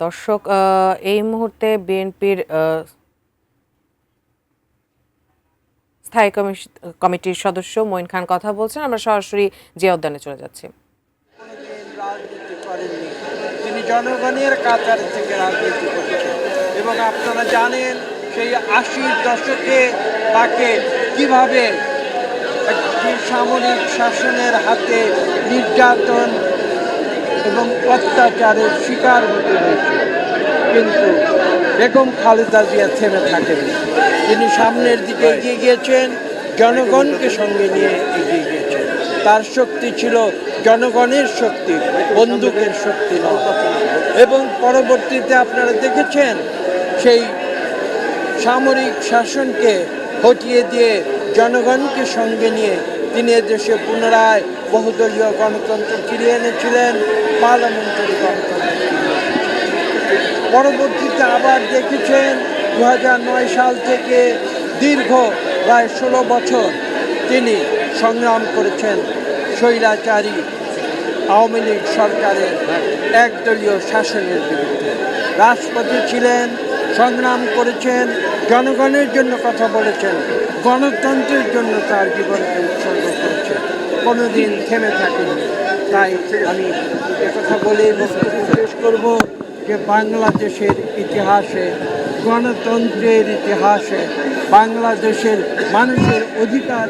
দর্শক, এই মুহূর্তে বিএনপির স্থায়ী কমিটির সদস্য মঈন খান কথা বলছেন। আমরা সরাসরি জিয়া উদ্যানে চলে যাচ্ছি। রাজনীতি করেননি, তিনি জনগণের কাতার থেকে রাজনীতি করছেন এবং আপনারা জানেন সেই ৮০ দশকে তাকে কিভাবে একটি সামরিক শাসনের হাতে নির্যাতন এবং অত্যাচারের শিকার হতে হয়েছে। কিন্তু বেগম খালেদা জিয়া থেমে থাকেননি, তিনি সামনের দিকে এগিয়ে গিয়েছেন, জনগণকে সঙ্গে নিয়ে এগিয়ে গিয়েছেন। তার শক্তি ছিল জনগণের শক্তি, বন্দুকের শক্তি নয়। এবং পরবর্তীতে আপনারা দেখেছেন সেই সামরিক শাসনকে হটিয়ে দিয়ে জনগণকে সঙ্গে নিয়ে তিনি এদেশে পুনরায় বহুদলীয় গণতন্ত্র ফিরিয়ে এনেছিলেন, পার্লামেন্টারি গণতন্ত্র। পরবর্তীতে আবার দেখেছেন ২০০৯ সাল থেকে দীর্ঘ প্রায় ১৬ বছর তিনি সংগ্রাম করেছেন স্বৈরাচারী আওয়ামী লীগ সরকারের একদলীয় শাসনের বিরুদ্ধে। রাজপথে ছিলেন, সংগ্রাম করেছেন, জনগণের জন্য কথা বলেছেন, গণতন্ত্রের জন্য তার জীবনকে উৎসর্গ করেছেন, কোনোদিন থেমে থাকেননি। তাই আমি কথা বলে বক্তব্য শেষ করব যে বাংলাদেশের ইতিহাসে, গণতন্ত্রের ইতিহাসে, বাংলাদেশের মানুষের অধিকার